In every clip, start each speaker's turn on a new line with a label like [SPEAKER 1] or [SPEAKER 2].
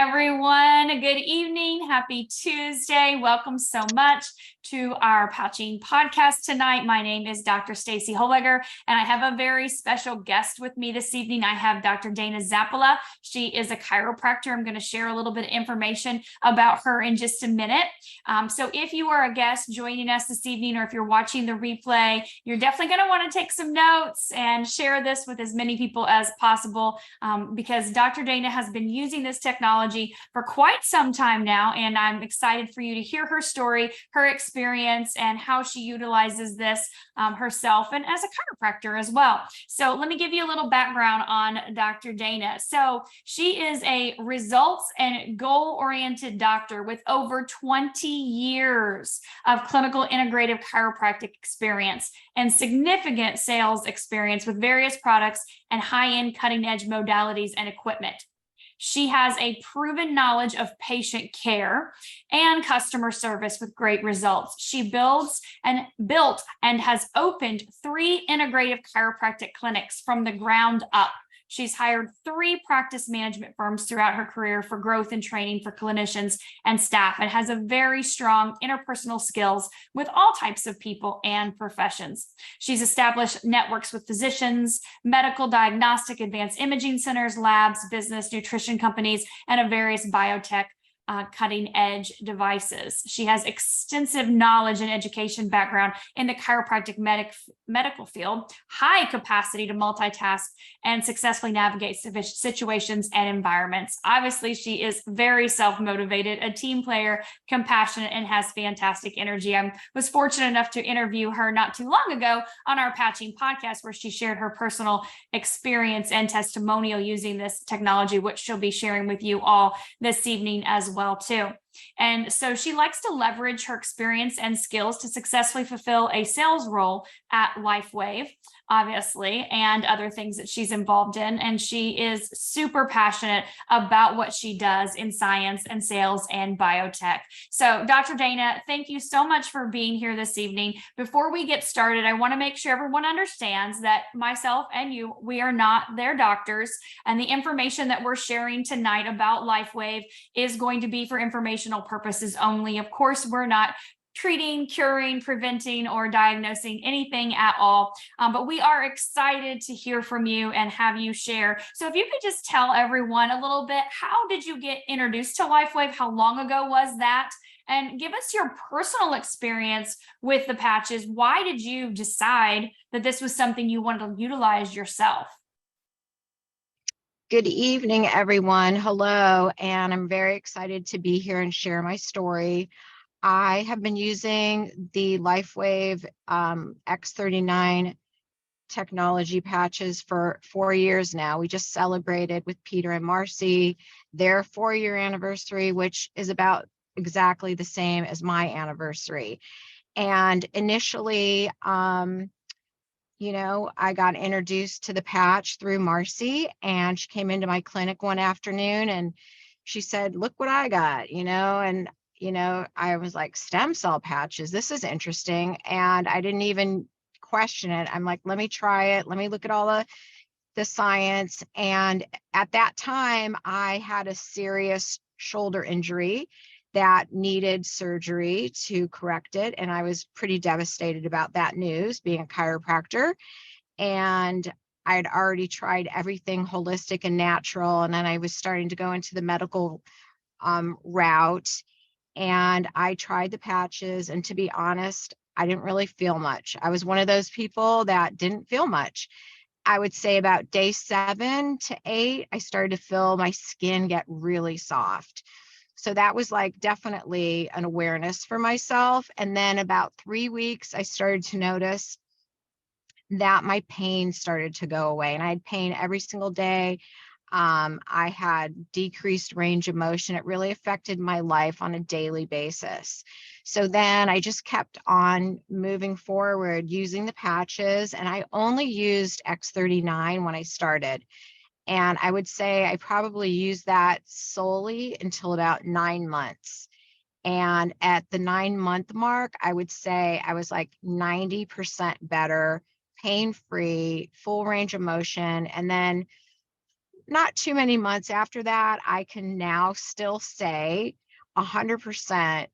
[SPEAKER 1] everyone. Good evening. Happy Tuesday. Welcome so much to our Pouching podcast tonight. My name is Dr. Stacy Holweger, and I have a very special guest with me this evening. I have Dr. Dana Zappala. She is a chiropractor. I'm going to share a little bit of information about her in just a minute. So if you are a guest joining us this evening, or if you're watching the replay, you're definitely going to want to take some notes and share this with as many people as possible, because Dr. Dana has been using this technology for quite some time now, and I'm excited for you to hear her story, her experience, and how she utilizes this herself and as a chiropractor as well. So let me give you a little background on Dr. Dana. So she is a results and goal-oriented doctor with over 20 years of clinical integrative chiropractic experience and significant sales experience with various products and high-end cutting-edge modalities and equipment. She has a proven knowledge of patient care and customer service with great results. She built and has opened 3 integrative chiropractic clinics from the ground up. She's hired 3 practice management firms throughout her career for growth and training for clinicians and staff, and has a very strong interpersonal skills with all types of people and professions. She's established networks with physicians, medical, diagnostic, advanced imaging centers, labs, business, nutrition companies, and a various biotech cutting edge devices. She has extensive knowledge and education background in the chiropractic medical field, high capacity to multitask and successfully navigate situations and environments. Obviously, she is very self-motivated, a team player, compassionate, and has fantastic energy. I was fortunate enough to interview her not too long ago on our Pouching podcast, where she shared her personal experience and testimonial using this technology, which she'll be sharing with you all this evening as well too. And so she likes to leverage her experience and skills to successfully fulfill a sales role at Lifewave, obviously, and other things that she's involved in. And she is super passionate about what she does in science and sales and biotech. So Dr. Dana, thank you so much for being here this evening. Before we get started, I want to make sure everyone understands that myself and you, we are not their doctors, and the information that we're sharing tonight about Lifewave is going to be for informational purposes only. Of course, we're not treating, curing, preventing, or diagnosing anything at all. But we are excited to hear from you and have you share. So if you could just tell everyone a little bit, how did you get introduced to Lifewave? How long ago was that? And give us your personal experience with the patches. Why did you decide that this was something you wanted to utilize yourself?
[SPEAKER 2] Good evening, everyone. Hello, and I'm very excited to be here and share my story. I have been using the Lifewave X39 technology patches for 4 years now. We just celebrated with Peter and Marcy their 4-year anniversary, which is about exactly the same as my anniversary. And initially, I got introduced to the patch through Marcy, and she came into my clinic one afternoon and she said, "Look what I got," and I was like, stem cell patches, this is interesting. And I didn't even question it. I'm like, let me try it. Let me look at all the science. And at that time, I had a serious shoulder injury that needed surgery to correct it. And I was pretty devastated about that news, being a chiropractor. And I had already tried everything holistic and natural. And then I was starting to go into the medical route. And I tried the patches. And to be honest, I didn't really feel much. I was one of those people that didn't feel much. I would say about day 7 to 8, I started to feel my skin get really soft. So that was like definitely an awareness for myself. And then about 3 weeks, I started to notice that my pain started to go away. And I had pain every single day. I had decreased range of motion. It really affected my life on a daily basis. So then I just kept on moving forward using the patches. And I only used X39 when I started. And I would say I probably used that solely until about 9 months. And at the 9-month mark, I would say I was like 90% better, pain-free, full range of motion. And then not too many months after that, I can now still say 100%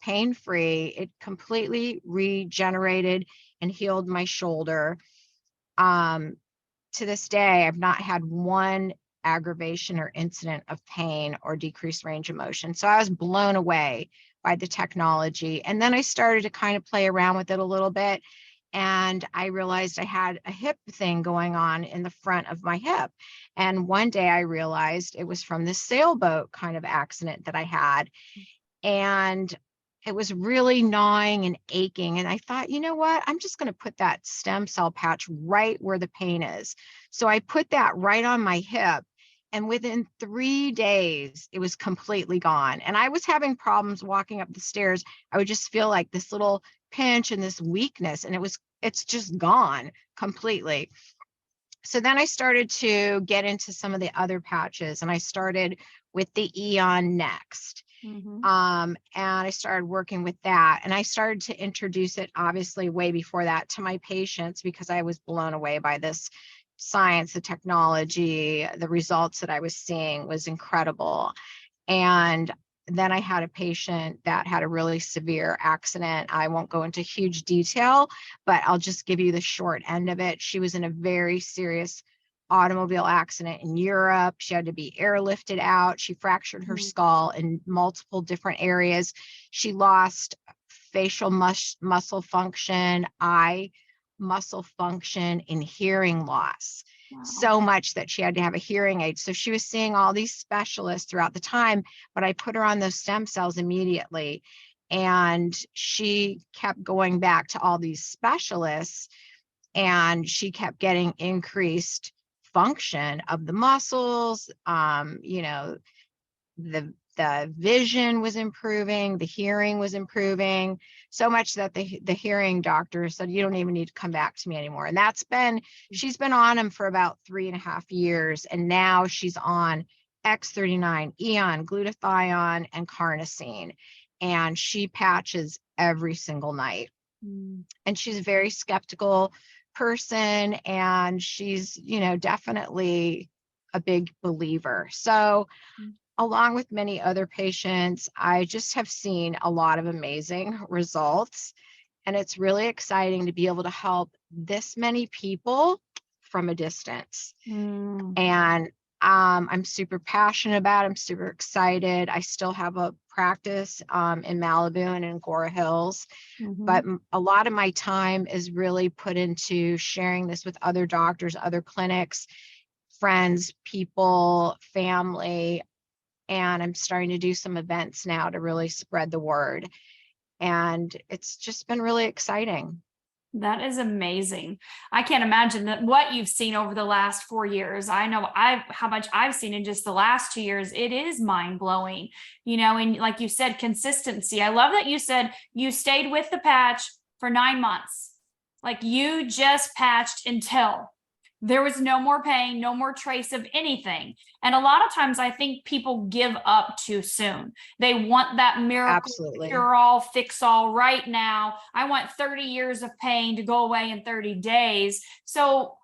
[SPEAKER 2] pain-free. It completely regenerated and healed my shoulder. To this day, I've not had one aggravation or incident of pain or decreased range of motion. So I was blown away by the technology. And then I started to kind of play around with it a little bit. And I realized I had a hip thing going on in the front of my hip. And one day I realized it was from this sailboat kind of accident that I had. And it was really gnawing and aching. And I thought, you know what? I'm just going to put that stem cell patch right where the pain is. So I put that right on my hip. And within 3 days, it was completely gone. And I was having problems walking up the stairs. I would just feel like this little pinch and this weakness, and it's just gone completely. So then I started to get into some of the other patches, and I started with the Eon next.
[SPEAKER 1] Mm-hmm.
[SPEAKER 2] And I started working with that, and I started to introduce it obviously way before that to my patients, because I was blown away by this science, the technology, the results that I was seeing was incredible. And then I had a patient that had a really severe accident. I won't go into huge detail, but I'll just give you the short end of it. She was in a very serious automobile accident in Europe. She had to be airlifted out. She fractured her skull in multiple different areas. She lost facial muscle function, eye muscle function, and hearing loss.
[SPEAKER 1] Wow.
[SPEAKER 2] So much that she had to have a hearing aid. So she was seeing all these specialists throughout the time, but I put her on those stem cells immediately. And she kept going back to all these specialists, and she kept getting increased function of the muscles. The vision was improving, the hearing was improving, so much that the hearing doctor said, you don't even need to come back to me anymore. And she's been on them for about 3.5 years. And now she's on X39, Eon, glutathione, and carnosine. And she patches every single night. And she's a very skeptical person, and she's, definitely a big believer. So along with many other patients, I just have seen a lot of amazing results. And it's really exciting to be able to help this many people from a distance. And I'm super passionate about it. I'm super excited. I still have a practice in Malibu and in Gora Hills. But a lot of my time is really put into sharing this with other doctors, other clinics, friends, people, family. And I'm starting to do some events now to really spread the word. And it's just been really exciting.
[SPEAKER 1] That is amazing. I can't imagine that what you've seen over the last 4 years. I know how much I've seen in just the last 2 years. It is mind blowing, and like you said, consistency. I love that you said you stayed with the patch for 9 months. Like you just patched until there was no more pain, no more trace of anything. And a lot of times I think people give up too soon. They want that miracle cure all, fix all right now. I want 30 years of pain to go away in 30 days. So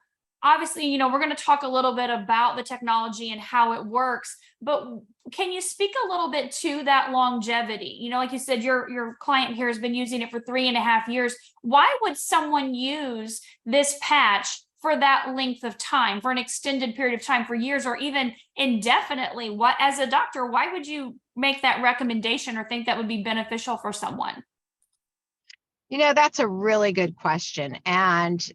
[SPEAKER 1] obviously, we're going to talk a little bit about the technology and how it works, but can you speak a little bit to that longevity? Like you said, your client here has been using it for 3.5 years. Why would someone use this patch for that length of time, for an extended period of time, for years, or even indefinitely? What, as a doctor, why would you make that recommendation or think that would be beneficial for someone?
[SPEAKER 2] That's a really good question. And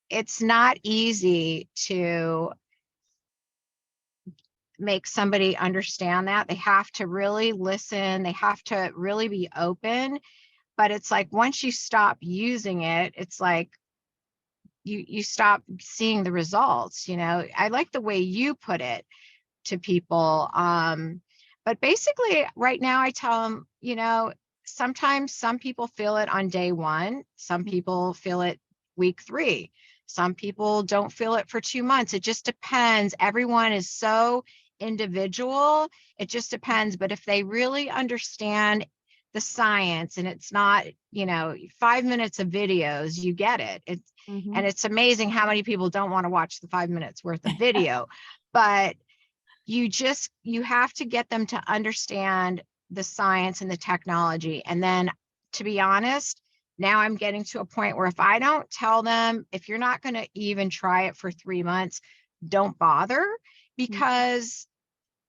[SPEAKER 2] it's not easy to make somebody understand that. They have to really listen. They have to really be open. But it's like, once you stop using it, it's like, you stop seeing the results. I like the way you put it to people. But basically right now I tell them, sometimes some people feel it on day 1. Some people feel it week 3. Some people don't feel it for 2 months. It just depends. Everyone is so individual. It just depends. But if they really understand the science, and it's not, 5 minutes of videos, you get it. And it's amazing how many people don't want to watch the 5 minutes worth of video. but you have to get them to understand the science and the technology. And then, to be honest, now I'm getting to a point where if I don't tell them, if you're not going to even try it for 3 months, don't bother, because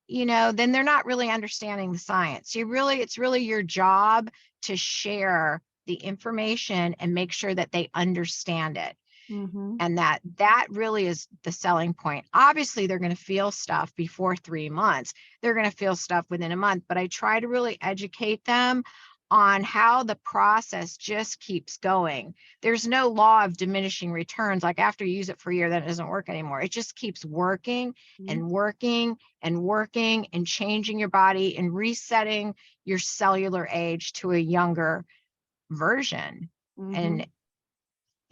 [SPEAKER 2] then they're not really understanding the science. It's really your job to share the information and make sure that they understand it. And that really is the selling point. Obviously, they're going to feel stuff before 3 months. They're going to feel stuff within a month, but I try to really educate them on how the process just keeps going. There's no law of diminishing returns. Like after you use it for a year, that doesn't work anymore. It just keeps working and working and working and changing your body and resetting your cellular age to a younger version. And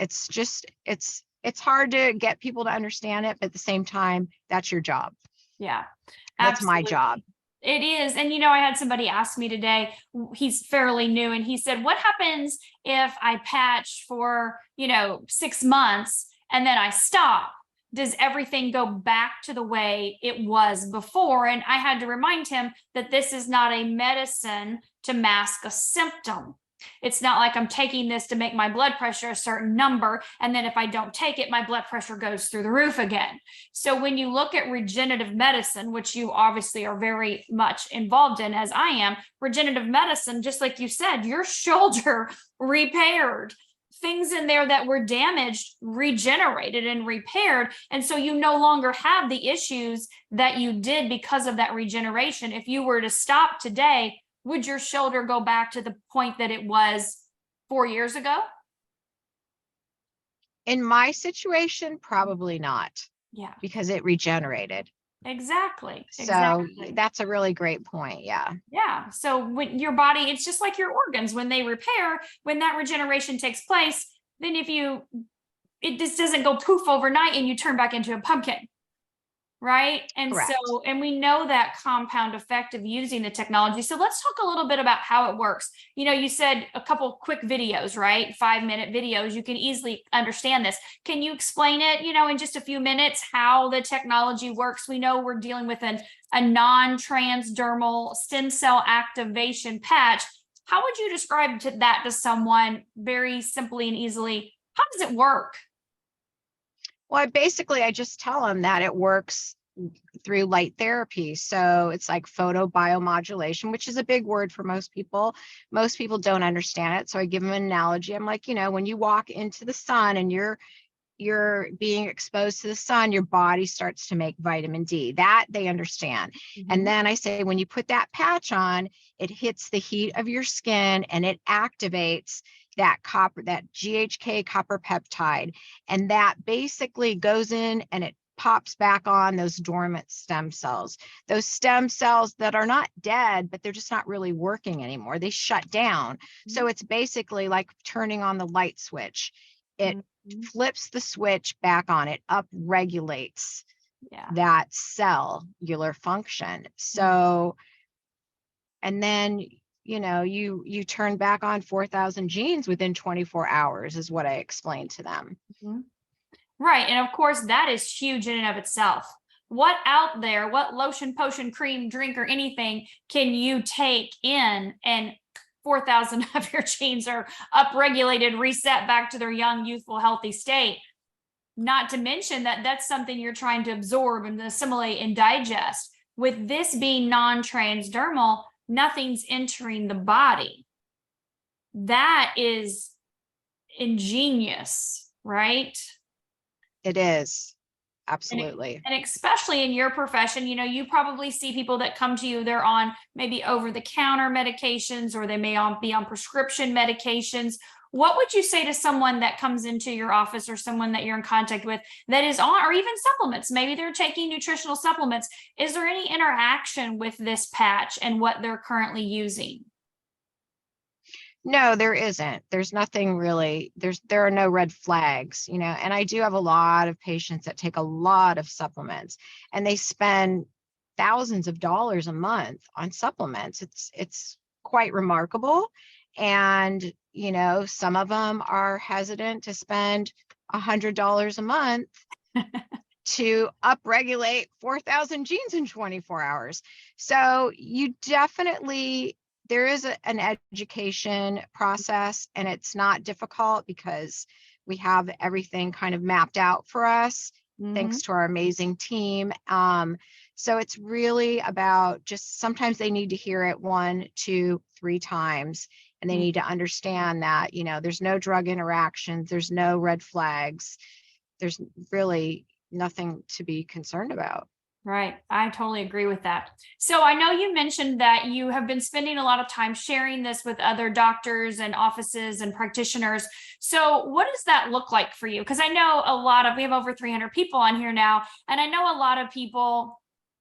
[SPEAKER 2] it's hard to get people to understand it, but at the same time, that's your job.
[SPEAKER 1] Yeah,
[SPEAKER 2] that's my job.
[SPEAKER 1] It is. And, I had somebody ask me today, he's fairly new, and he said, what happens if I patch for, 6 months and then I stop? Does everything go back to the way it was before? And I had to remind him that this is not a medicine to mask a symptom. It's not like I'm taking this to make my blood pressure a certain number, and then if I don't take it, my blood pressure goes through the roof again. So when you look at regenerative medicine, which you obviously are very much involved in, as I am, regenerative medicine, just like you said, your shoulder repaired, things in there that were damaged regenerated and repaired, and so you no longer have the issues that you did because of that regeneration. If you were to stop today, would your shoulder go back to the point that it was 4 years ago?
[SPEAKER 2] In my situation, probably not.
[SPEAKER 1] Yeah.
[SPEAKER 2] Because it regenerated.
[SPEAKER 1] Exactly.
[SPEAKER 2] So that's a really great point. Yeah.
[SPEAKER 1] Yeah. So when your body, it's just like your organs, when they repair, when that regeneration takes place, then it just doesn't go poof overnight and you turn back into a pumpkin. Right. And
[SPEAKER 2] Correct.
[SPEAKER 1] and we know that compound effect of using the technology. So let's talk a little bit about how it works. You said a couple quick videos, right? 5-minute videos. You can easily understand this. Can you explain it, in just a few minutes, how the technology works? We know we're dealing with a non-transdermal stem cell activation patch. How would you describe that to someone very simply and easily? How does it work?
[SPEAKER 2] Well, I just tell them that it works through light therapy. So it's like photobiomodulation, which is a big word for most people. Most people don't understand it. So I give them an analogy. I'm like, when you walk into the sun and you're being exposed to the sun, your body starts to make vitamin D. That they understand. And then I say, when you put that patch on, it hits the heat of your skin and it activates that GHK copper peptide. And that basically goes in and it pops back on those dormant stem cells, those stem cells that are not dead, but they're just not really working anymore. They shut down. So it's basically like turning on the light switch. It flips the switch back on. It up-regulates that cellular function. So, and then you turn back on 4,000 genes within 24 hours is what I explained to them.
[SPEAKER 1] Right. And of course, that is huge in and of itself. What out there, what lotion, potion, cream, drink, or anything can you take in and 4,000 of your genes are upregulated, reset back to their young, youthful, healthy state? Not to mention that that's something you're trying to absorb and assimilate and digest. With this being non-transdermal, nothing's entering the body. That is ingenious, right?
[SPEAKER 2] It is. Absolutely.
[SPEAKER 1] And especially in your profession, you probably see people that come to you, they're on maybe over-the-counter medications, or they may be on prescription medications. What would you say to someone that comes into your office or someone that you're in contact with that is on, or even supplements? Maybe they're taking nutritional supplements. Is there any interaction with this patch and what they're currently using?
[SPEAKER 2] No, there isn't. There's nothing really, there are no red flags, and I do have a lot of patients that take a lot of supplements and they spend thousands of dollars a month on supplements. It's quite remarkable. And, some of them are hesitant to spend $100 a month to upregulate 4,000 genes in 24 hours. So you definitely, there is an education process, and it's not difficult because we have everything kind of mapped out for us, thanks to our amazing team. So it's really about just sometimes they need to hear it 1, 2, 3 times, and they need to understand that, there's no drug interactions, there's no red flags, there's really nothing to be concerned about.
[SPEAKER 1] Right. I totally agree with that. So I know you mentioned that you have been spending a lot of time sharing this with other doctors and offices and practitioners. So what does that look like for you? Because I know we have over 300 people on here now, and I know a lot of people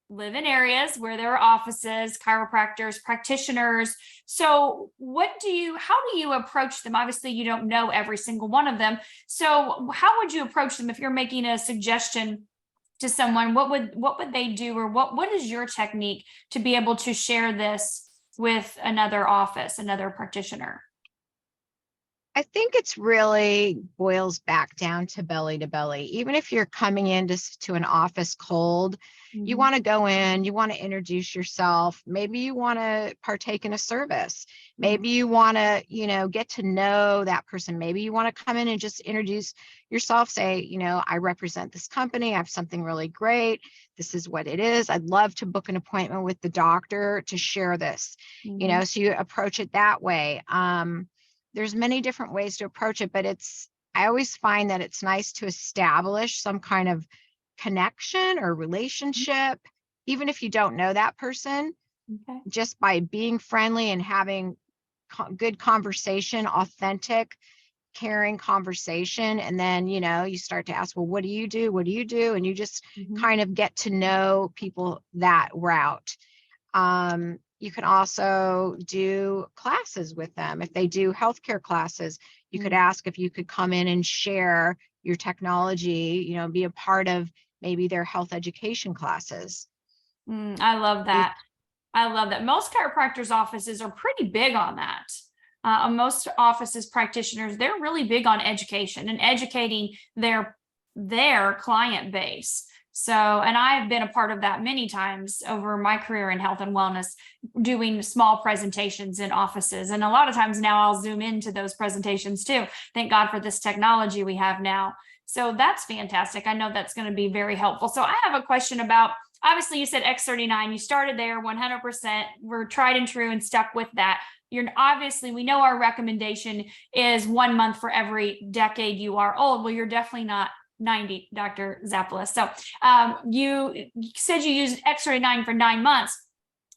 [SPEAKER 1] live in areas where there are offices, chiropractors, practitioners. So how do you approach them? Obviously, you don't know every single one of them. So how would you approach them if you're making a suggestion to someone? What would they do, or what is your technique to be able to share this with another office, another practitioner?
[SPEAKER 2] I think it's really boils back down to belly. Even if you're coming to an office cold, you want to go in, you want to introduce yourself. Maybe you want to partake in a service. Maybe you want to, get to know that person. Maybe you want to come in and just introduce yourself, say, I represent this company. I have something really great. This is what it is. I'd love to book an appointment with the doctor to share this, so you approach it that way. There's many different ways to approach it, but I always find that it's nice to establish some kind of connection or relationship, even if you don't know that person, just by being friendly and having good conversation, authentic, caring conversation. And then, you start to ask, well, what do you do? What do you do? And you just kind of get to know people that route. You can also do classes with them. If they do healthcare classes, you could ask if you could come in and share your technology, be a part of maybe their health education classes.
[SPEAKER 1] I love that. I love that. Most chiropractors' offices are pretty big on that. Most offices, practitioners, they're really big on education and educating their client base. So, and I've been a part of that many times over my career in health and wellness, doing small presentations in offices. And a lot of times now I'll zoom into those presentations too. Thank God for this technology we have now. So that's fantastic. I know that's going to be very helpful. So I have a question about, obviously you said X39, you started there 100%. We're tried and true and stuck with that. We know our recommendation is 1 month for every decade you are old. Well, you're definitely not 90, Dr. Zappalis. So you said you used X39 for 9 months,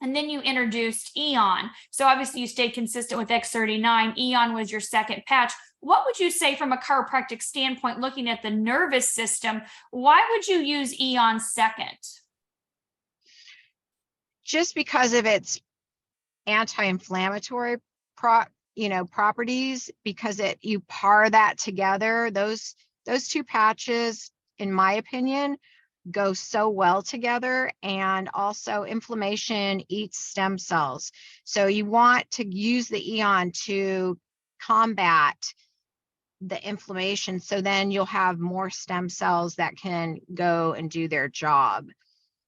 [SPEAKER 1] and then you introduced Eon. So obviously you stayed consistent with X39. Eon was your second patch. What would you say from a chiropractic standpoint, looking at the nervous system, why would you use Eon second?
[SPEAKER 2] Just because of its anti-inflammatory properties, because you par that together. Those 2 patches, in my opinion, go so well together. And also inflammation eats stem cells. So you want to use the Eon to combat the inflammation. So then you'll have more stem cells that can go and do their job.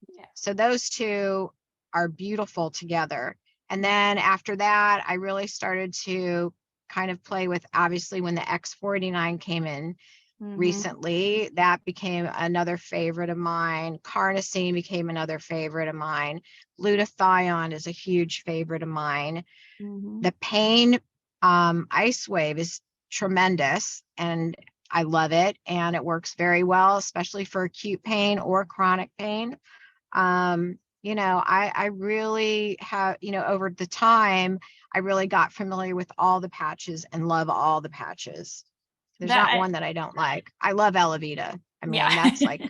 [SPEAKER 2] Yeah. So those 2 are beautiful together. And then after that, I really started to kind of play with, obviously, when the X49 came in recently, that became another favorite of mine. Carnosine became another favorite of mine. Glutathione is a huge favorite of mine. The pain Ice Wave is tremendous, and I love it. And it works very well, especially for acute pain or chronic pain. I really have, over the time, I really got familiar with all the patches and love all the patches. There's not one that I don't like. I love Alavita. I mean, that's like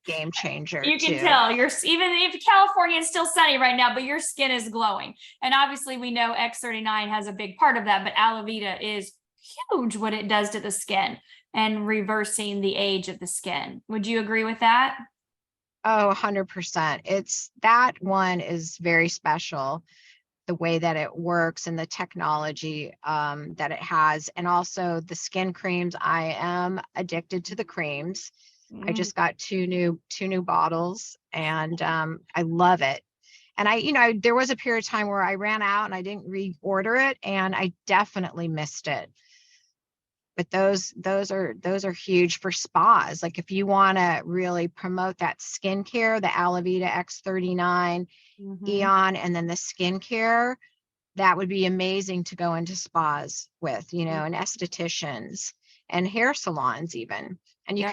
[SPEAKER 2] game changer.
[SPEAKER 1] You can tell even if California is still sunny right now, but your skin is glowing. And obviously we know X39 has a big part of that, but Alavita is huge what it does to the skin and reversing the age of the skin. Would you agree with that?
[SPEAKER 2] Oh, 100%. That one is very special, the way that it works and the technology that it has. And also the skin creams. I am addicted to the creams. I just got two new bottles, and I love it. And there was a period of time where I ran out and I didn't reorder it, and I definitely missed it. But those are huge for spas. Like if you want to really promote that skincare, the Alavita X39 Eon, and then the skincare, that would be amazing to go into spas with, and estheticians and hair salons even. And you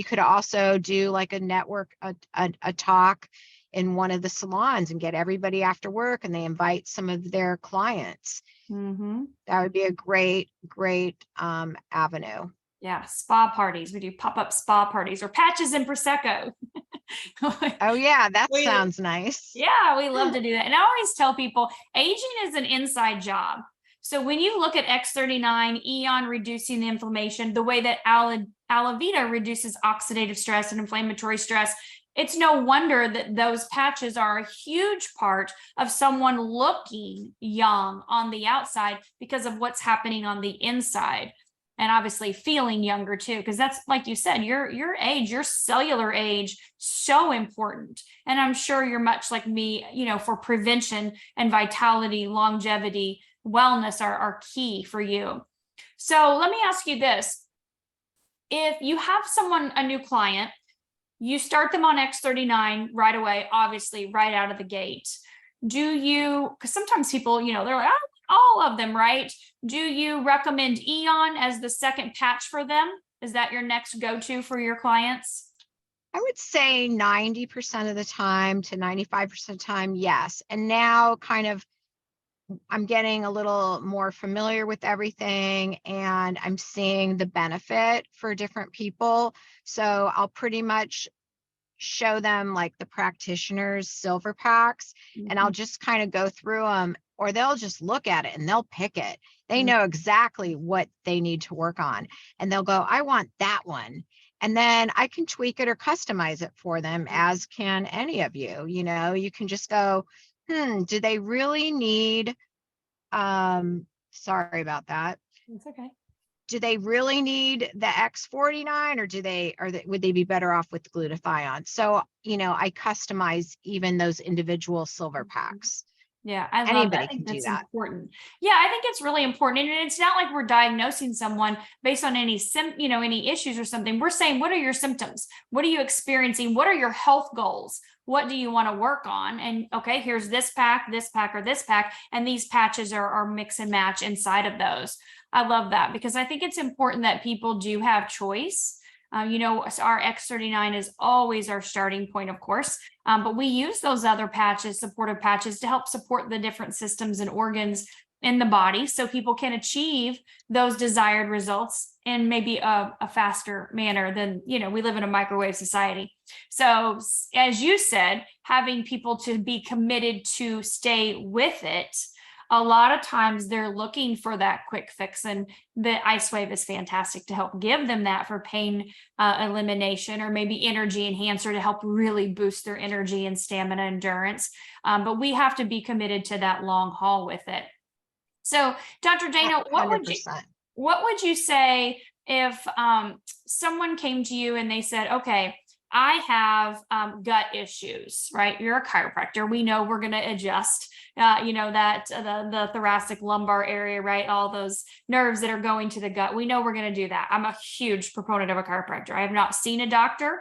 [SPEAKER 2] could also do like a network, a talk in one of the salons and get everybody after work, and they invite some of their clients. That would be a great avenue.
[SPEAKER 1] Yeah, spa parties. We do pop-up spa parties or patches and Prosecco.
[SPEAKER 2] Oh yeah, that sounds nice.
[SPEAKER 1] Yeah, we love to do that. And I always tell people aging is an inside job. So when you look at X39 Eon reducing the inflammation, the way that Alavita reduces oxidative stress and inflammatory stress, it's no wonder that those patches are a huge part of someone looking young on the outside because of what's happening on the inside. And obviously feeling younger too, because that's, like you said, your age, your cellular age, so important. And I'm sure you're much like me, for prevention and vitality, longevity, wellness are key for you. So let me ask you this. If you have a new client, you start them on X39 right away, obviously right out of the gate. Because sometimes people, they're like, all of them, right? Do you recommend Eon as the second patch for them? Is that your next go-to for your clients?
[SPEAKER 2] I would say 90% of the time to 95% of the time, yes. And now I'm getting a little more familiar with everything, and I'm seeing the benefit for different people. So I'll pretty much show them like the practitioner's silver packs, and I'll just kind of go through them, or they'll just look at it and they'll pick it. They know exactly what they need to work on, and they'll go, I want that one. And then I can tweak it or customize it for them, as can any of you. You can just go, do they really need, sorry about that.
[SPEAKER 1] It's okay.
[SPEAKER 2] Do they really need the X49, or would they be better off with glutathione? So, I customize even those individual silver packs.
[SPEAKER 1] Yeah, I love
[SPEAKER 2] Anybody
[SPEAKER 1] that. I think
[SPEAKER 2] can do
[SPEAKER 1] that's
[SPEAKER 2] that.
[SPEAKER 1] important. Yeah, I think it's really important. And it's not like we're diagnosing someone based on any any issues or something. We're saying, what are your symptoms? What are you experiencing? What are your health goals? What do you want to work on? And okay, here's this pack, or this pack, and these patches are mix and match inside of those. I love that, because I think it's important that people do have choice. Our X39 is always our starting point, of course, but we use those other patches, supportive patches, to help support the different systems and organs in the body so people can achieve those desired results in maybe a faster manner than, we live in a microwave society. So as you said, having people to be committed to stay with it, a lot of times they're looking for that quick fix, and the Icewave is fantastic to help give them that for pain elimination, or maybe energy enhancer to help really boost their energy and stamina endurance. But we have to be committed to that long haul with it. So, Dr. Dana, what would you say if someone came to you and they said, okay, I have gut issues, right? You're a chiropractor. We know we're going to adjust, that the thoracic lumbar area, right? All those nerves that are going to the gut. We know we're going to do that. I'm a huge proponent of a chiropractor. I have not seen a doctor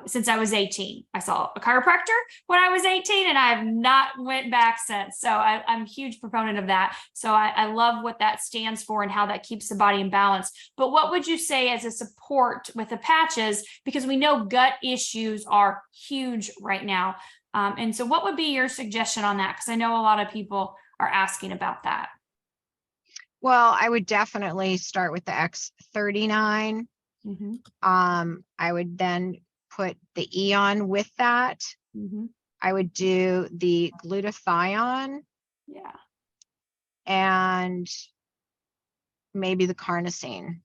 [SPEAKER 1] since I was 18. I saw a chiropractor when I was 18, and I have not went back since. So I'm a huge proponent of that. So I love what that stands for and how that keeps the body in balance. But what would you say as a support with the patches? Because we know gut issues are huge right now. And so what would be your suggestion on that? Because I know a lot of people are asking about that.
[SPEAKER 2] Well, I would definitely start with the X39. I would then put the Eon with that. I would do the glutathione.
[SPEAKER 1] Yeah.
[SPEAKER 2] And maybe the carnosine.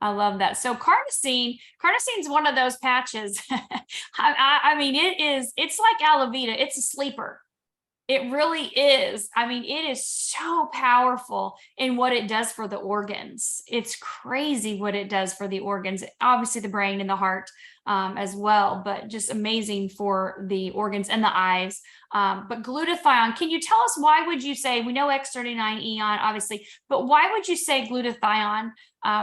[SPEAKER 1] I love that. So carnosine is one of those patches. I mean, it's like Alavita. It's a sleeper. It really is. I mean, it is so powerful in what it does for the organs. It's crazy what it does for the organs, obviously the brain and the heart as well, but just amazing for the organs and the eyes. But glutathione, can you tell us why would you say, we know X39 Eon, obviously, but why would you say glutathione?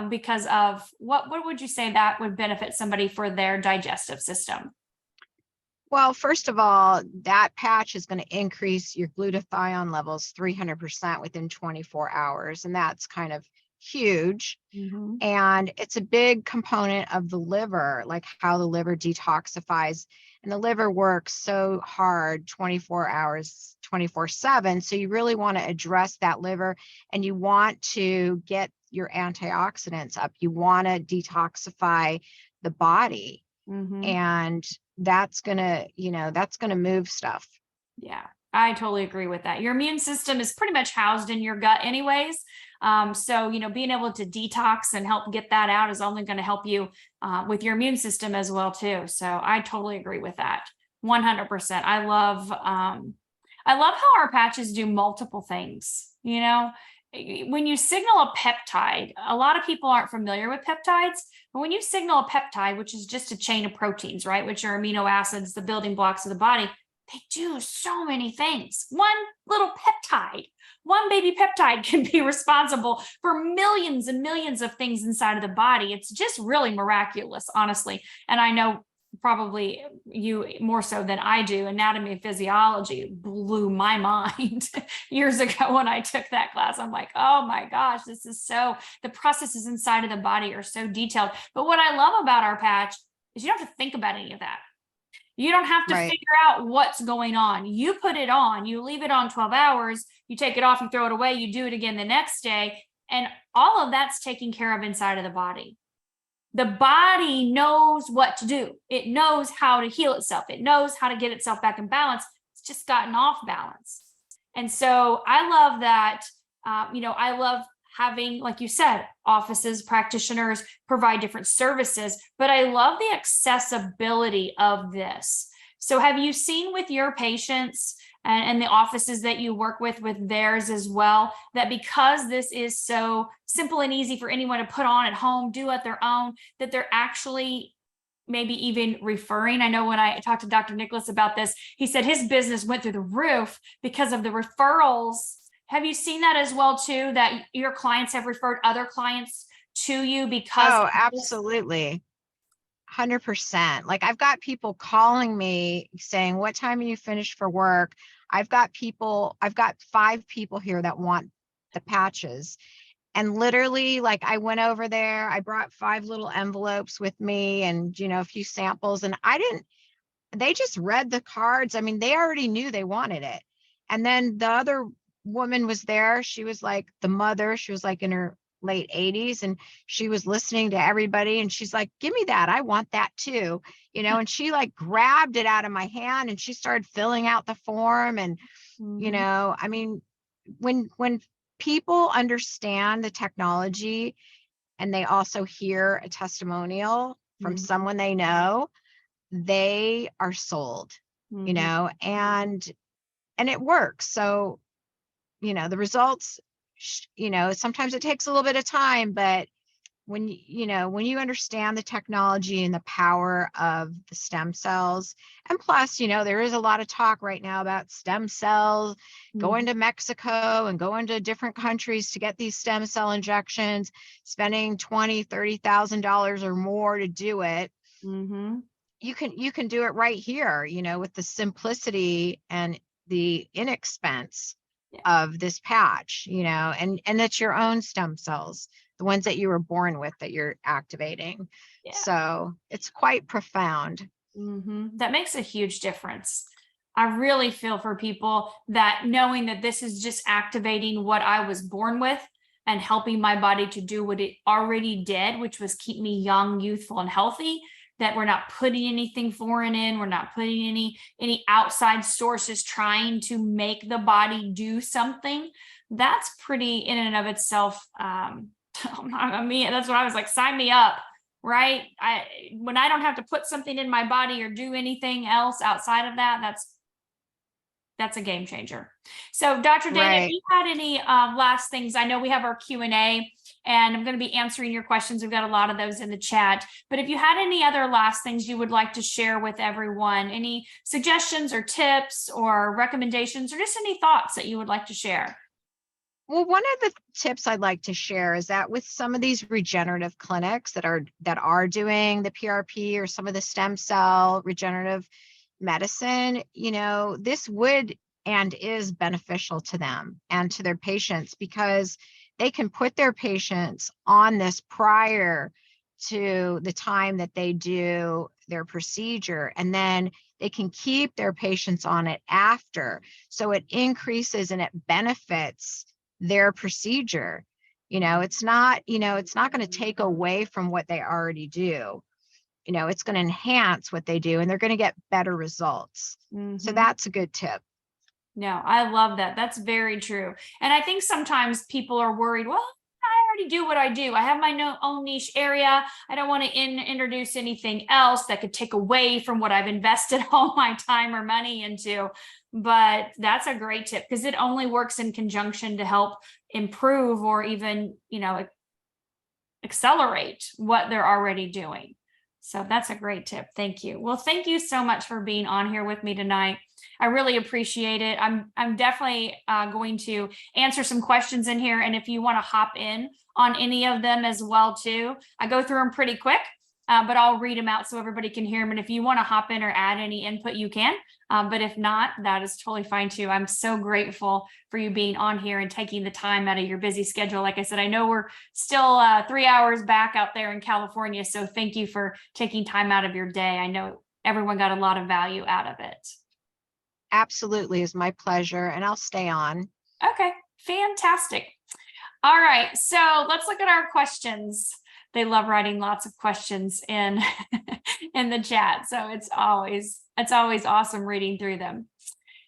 [SPEAKER 1] Because of what would you say that would benefit somebody for their digestive system?
[SPEAKER 2] Well, first of all, that patch is going to increase your glutathione levels 300% within 24 hours. And that's kind of huge.
[SPEAKER 1] Mm-hmm.
[SPEAKER 2] And it's a big component of the liver, like how the liver detoxifies. And the liver works so hard 24 hours, 24/7. So you really want to address that liver, and you want to get your antioxidants up. You want to detoxify the body.
[SPEAKER 1] Mm-hmm.
[SPEAKER 2] And that's gonna move stuff.
[SPEAKER 1] Yeah, I totally agree with that. Your immune system is pretty much housed in your gut anyways. So, being able to detox and help get that out is only going to help you with your immune system as well too. So I totally agree with that. 100%. I love how our patches do multiple things. When you signal a peptide, a lot of people aren't familiar with peptides, but when you signal a peptide, which is just a chain of proteins, right, which are amino acids, the building blocks of the body, they do so many things. One little peptide, one baby peptide can be responsible for millions and millions of things inside of the body. It's just really miraculous, honestly. And I know probably you more so than I do. Anatomy and physiology blew my mind years ago when I took that class. I'm like, oh my gosh, the processes inside of the body are so detailed. But what I love about our patch is you don't have to think about any of that. You don't have to
[SPEAKER 2] Right.
[SPEAKER 1] figure out what's going on. You put it on, you leave it on 12 hours, you take it off, you throw it away, you do it again the next day. And all of that's taken care of inside of the body. The body knows what to do. It knows how to heal itself. It knows how to get itself back in balance. It's just gotten off balance. And so I love that. I love having, like you said, offices, practitioners provide different services, but I love the accessibility of this. So have you seen with your patients and the offices that you work with theirs as well, that because this is so simple and easy for anyone to put on at home, do at their own, that they're actually maybe even referring? I know when I talked to Dr. Nicholas about this, he said his business went through the roof because of the referrals. Have you seen that as well too, that your clients have referred other clients to you because
[SPEAKER 2] Oh, absolutely. 100%. Like, I've got people calling me saying, what time are you finished for work? I've got 5 people here that want the patches. And literally, like, I went over there, I brought 5 little envelopes with me and, a few samples. And they just read the cards. I mean, they already knew they wanted it. And then the other woman was there. She was like the mother. She was like in her late 80s, and she was listening to everybody. And she's like, give me that. I want that too. And she like grabbed it out of my hand and she started filling out the form. And, I mean, when people understand the technology and they also hear a testimonial from someone they know, they are sold, and it works. So, the results, sometimes it takes a little bit of time, but when you understand the technology and the power of the stem cells, and plus, there is a lot of talk right now about stem cells, going to Mexico and going to different countries to get these stem cell injections, spending $20,000-$30,000 or more to do it. You can do it right here, with the simplicity and the inexpense of this patch, and it's your own stem cells, the ones that you were born with, that you're activating. So it's quite profound.
[SPEAKER 1] That makes a huge difference. I really feel for people that knowing that this is just activating what I was born with and helping my body to do what it already did, which was keep me young, youthful, and healthy, that we're not putting anything foreign in, we're not putting any outside sources trying to make the body do something. That's pretty in and of itself. I mean, that's what I was like, sign me up, right? When I don't have to put something in my body or do anything else outside of that, that's a game changer. So Dr. Dana, if
[SPEAKER 2] Right.
[SPEAKER 1] you had any last things, I know we have our Q&A and I'm going to be answering your questions. We've got a lot of those in the chat, but if you had any other last things you would like to share with everyone, any suggestions or tips or recommendations, or just any thoughts that you would like to share?
[SPEAKER 2] Well, one of the tips I'd like to share is that with some of these regenerative clinics that are doing the PRP or some of the stem cell regenerative medicine, this would and is beneficial to them and to their patients, because they can put their patients on this prior to the time that they do their procedure, and then they can keep their patients on it after. So it increases and it benefits their procedure. It's not going to take away from what they already do. It's going to enhance what they do, and they're going to get better results. So that's a good tip.
[SPEAKER 1] No, I love that. That's very true. And I think sometimes people are worried, well, I already do what I do. I have my own niche area. I don't want to introduce anything else that could take away from what I've invested all my time or money into. But that's a great tip, because it only works in conjunction to help improve or even, accelerate what they're already doing. So that's a great tip. Thank you. Well, thank you so much for being on here with me tonight. I really appreciate it. I'm definitely going to answer some questions in here. And if you want to hop in on any of them as well too, I go through them pretty quick, but I'll read them out so everybody can hear them. And if you want to hop in or add any input, you can. But if not, that is totally fine too. I'm so grateful for you being on here and taking the time out of your busy schedule. Like I said, I know we're still 3 hours back out there in California. So thank you for taking time out of your day. I know everyone got a lot of value out of it.
[SPEAKER 2] Absolutely. It's my pleasure. And I'll stay on.
[SPEAKER 1] Okay, fantastic. All right, so let's look at our questions. They love writing lots of questions in in the chat, so it's always awesome reading through them.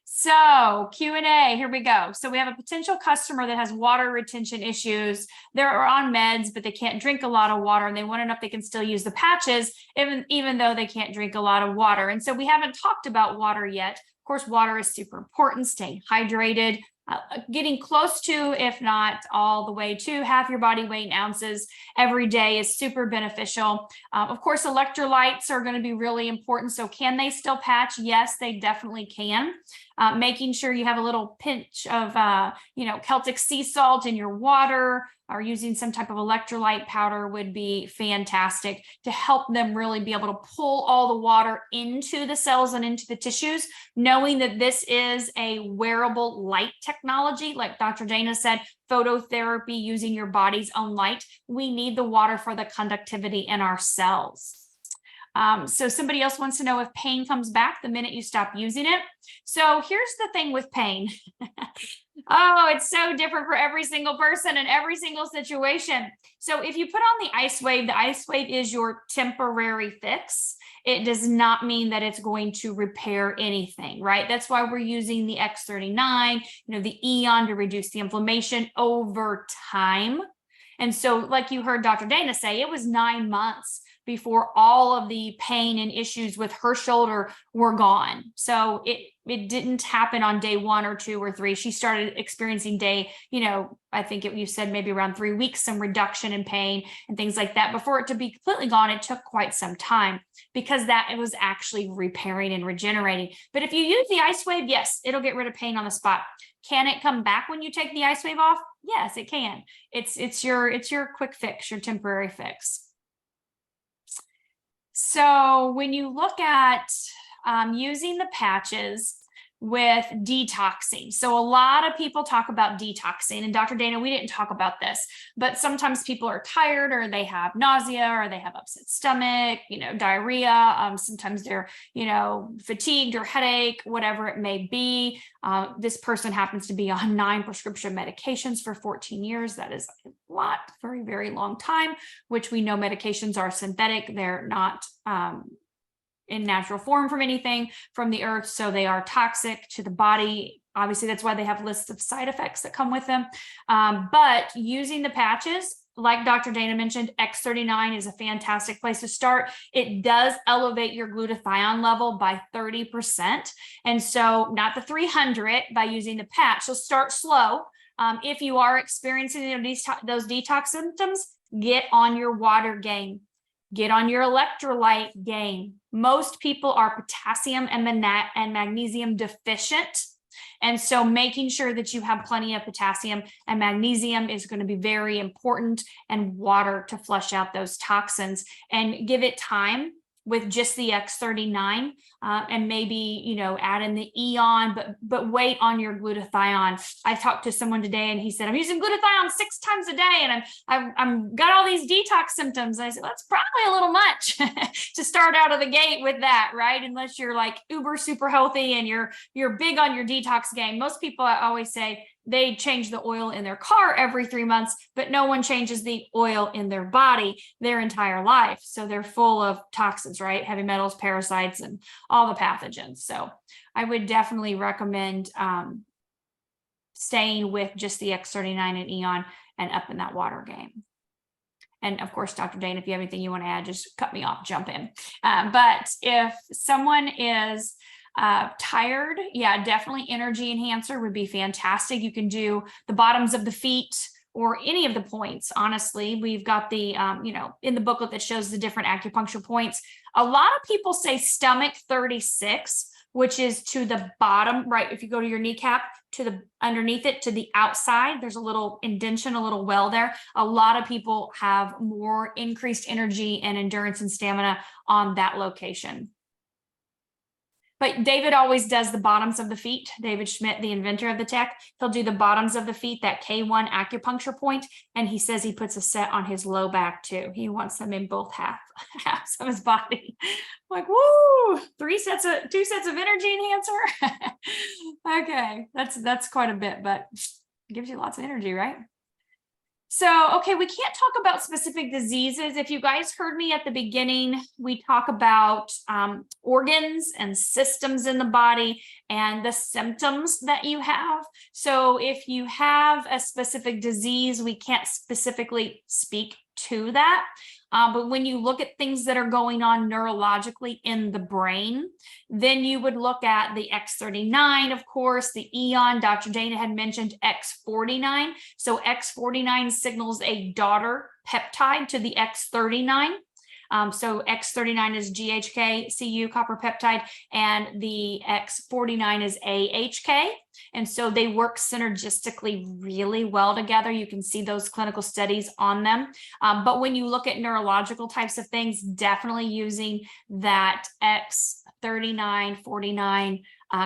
[SPEAKER 1] So Q&A, here we go. So we have a potential customer that has water retention issues. They're on meds, but they can't drink a lot of water, and they want to know if they can still use the patches, even though they can't drink a lot of water. And so we haven't talked about water yet. Of course, water is super important. Staying hydrated, getting close to, if not all the way to, half your body weight in ounces every day is super beneficial. Of course, electrolytes are going to be really important. So can they still patch? Yes, they definitely can. Making sure you have a little pinch of, Celtic sea salt in your water, or using some type of electrolyte powder would be fantastic to help them really be able to pull all the water into the cells and into the tissues, knowing that this is a wearable light technology. Like Dr. Dana said, phototherapy using your body's own light. We need the water for the conductivity in our cells. So somebody else wants to know if pain comes back the minute you stop using it. So here's the thing with pain. Oh, it's so different for every single person and every single situation. So if you put on the ice wave is your temporary fix. It does not mean that it's going to repair anything, right? That's why we're using the X39, the Eon, to reduce the inflammation over time. And so like you heard Dr. Dana say, it was 9 months before all of the pain and issues with her shoulder were gone. So it didn't happen on day 1 or 2 or 3. She started experiencing I think you said maybe around 3 weeks, some reduction in pain and things like that. Before it to be completely gone, it took quite some time, because it was actually repairing and regenerating. But if you use the ice wave, yes, it'll get rid of pain on the spot. Can it come back when you take the ice wave off? Yes, it can. It's your quick fix, your temporary fix. So when you look at using the patches with detoxing, so a lot of people talk about detoxing, and Dr. Dana, we didn't talk about this, but sometimes people are tired, or they have nausea, or they have upset stomach, diarrhea. Sometimes they're, fatigued or headache, whatever it may be. This person happens to be on 9 prescription medications for 14 years. That is a lot, very, very long time, which we know medications are synthetic. They're not in natural form from anything from the earth. So they are toxic to the body. Obviously, that's why they have lists of side effects that come with them. But using the patches, like Dr. Dana mentioned, X39 is a fantastic place to start. It does elevate your glutathione level by 30%. And so not the 300 by using the patch. So start slow. If you are experiencing those detox symptoms, get on your water game. Get on your electrolyte game. Most people are potassium and magnesium deficient. And so making sure that you have plenty of potassium and magnesium is going to be very important, and water to flush out those toxins, and give it time with just the X39, and maybe, you know, add in the Eon, but wait on your glutathione. I talked to someone today and he said, I'm using glutathione 6 times a day and I'm got all these detox symptoms. I said, that's probably a little much to start out of the gate with that, right? Unless you're like uber super healthy and you're big on your detox game. Most people, I always say, they change the oil in their car every 3 months, but no one changes the oil in their body their entire life. So they're full of toxins, right? Heavy metals, parasites, and all the pathogens. So I would definitely recommend staying with just the X39 and Eon and up in that water game. And of course, Dr. Dana, if you have anything you want to add, just cut me off, jump in. But if someone is tired, yeah, definitely energy enhancer would be fantastic. You can do the bottoms of the feet or any of the points. Honestly, we've got the, you know, in the booklet that shows the different acupuncture points. A lot of people say stomach 36, which is to the bottom, right? If you go to your kneecap, to the underneath it, to the outside, there's a little indentation, a little well there. A lot of people have more increased energy and endurance and stamina on that location. But David always does the bottoms of the feet. David Schmidt, the inventor of the tech, he'll do the bottoms of the feet, that K1 acupuncture point, and he says he puts a set on his low back too. He wants them in both halves of his body. I'm like, woo, 2 sets of energy enhancer. Okay, that's quite a bit, but it gives you lots of energy, right? So, okay, we can't talk about specific diseases. If you guys heard me at the beginning, we talk about organs and systems in the body and the symptoms that you have. So if you have a specific disease, we can't specifically speak to that. But when you look at things that are going on neurologically in the brain, then you would look at the X39, of course, the Eon. Dr. Dana had mentioned X49. So X49 signals a daughter peptide to the X39. So X39 is GHK, Cu, copper peptide, and the X49 is AHK. And so they work synergistically really well together. You can see those clinical studies on them. But when you look at neurological types of things, definitely using that X39, 49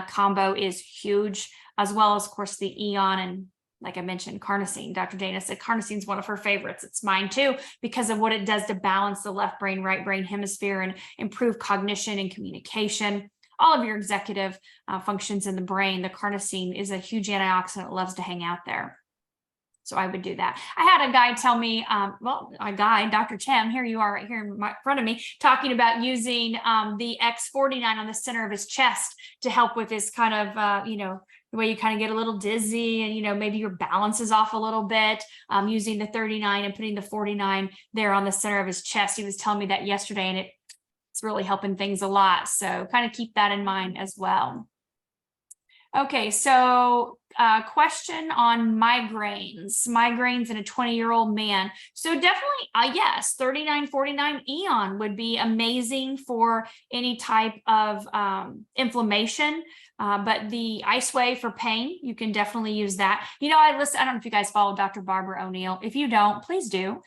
[SPEAKER 1] combo is huge, as well as, of course, the Eon and, like I mentioned, carnosine. Dr. Dana said carnosine is one of her favorites. It's mine too, because of what it does to balance the left brain, right brain hemisphere and improve cognition and communication. All of your executive functions in the brain. The carnosine is a huge antioxidant. It loves to hang out there. So I would do that. I had a guy tell me, Dr. Tim, here you are right here in front of me, talking about using the X49 on the center of his chest to help with his kind of, the way you kind of get a little dizzy and, maybe your balance is off a little bit, using the 39 and putting the 49 there on the center of his chest. He was telling me that yesterday, and it's really helping things a lot. So kind of keep that in mind as well. Okay, so question on migraines in a 20-year-old man. So definitely, yes, 3949 Eon would be amazing for any type of inflammation. But the Lifewave for pain, you can definitely use that. I don't know if you guys follow Dr. Barbara O'Neill. If you don't, please do.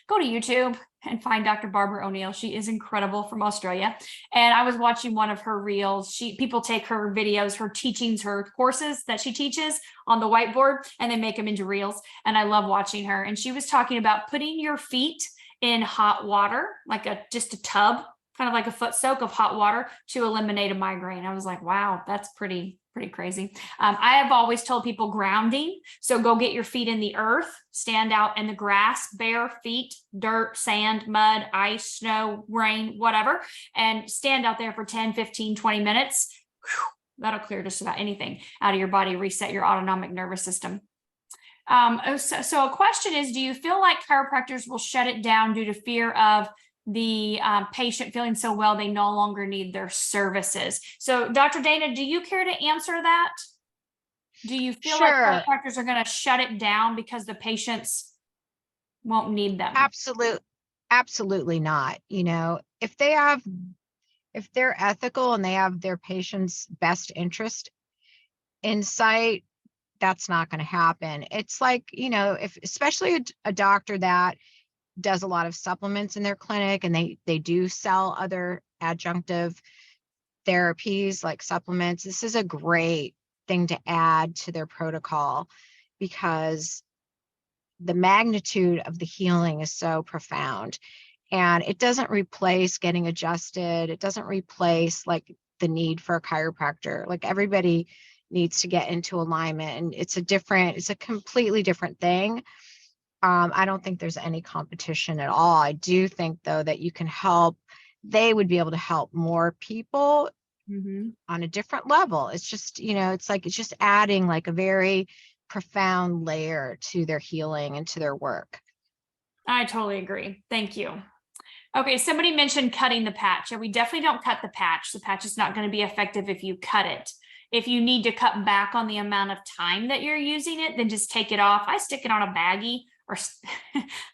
[SPEAKER 1] Go to YouTube and find Dr. Barbara O'Neill. She is incredible, from Australia. And I was watching one of her reels. People take her videos, her teachings, her courses that she teaches on the whiteboard, and they make them into reels. And I love watching her. And she was talking about putting your feet in hot water, like just a tub, kind of like a foot soak of hot water, to eliminate a migraine. I was like, wow, that's pretty crazy. I have always told people grounding. So go get your feet in the earth, stand out in the grass, bare feet, dirt, sand, mud, ice, snow, rain, whatever, and stand out there for 10, 15, 20 minutes. Whew, that'll clear just about anything out of your body, reset your autonomic nervous system. So a question is, do you feel like chiropractors will shut it down due to fear of the patient feeling so well they no longer need their services? So Dr. Dana, do you care to answer that? Do you feel like
[SPEAKER 2] Sure.
[SPEAKER 1] chiropractors are going to shut it down because the patients won't need them?
[SPEAKER 2] Absolutely not. You know, if they're ethical and they have their patient's best interest in sight, that's not going to happen. It's like, you know, if especially a doctor that does a lot of supplements in their clinic and they do sell other adjunctive therapies like supplements, this is a great thing to add to their protocol because the magnitude of the healing is so profound, and it doesn't replace getting adjusted. It doesn't replace like the need for a chiropractor. Like everybody needs to get into alignment, and it's a completely different thing. I don't think there's any competition at all. I do think though that they would be able to help more people on a different level. It's just, you know, it's just adding like a very profound layer to their healing and to their work.
[SPEAKER 1] I totally agree. Thank you. Okay, somebody mentioned cutting the patch. Yeah, we definitely don't cut the patch. The patch is not going to be effective if you cut it. If you need to cut back on the amount of time that you're using it, then just take it off. I stick it on a baggie, or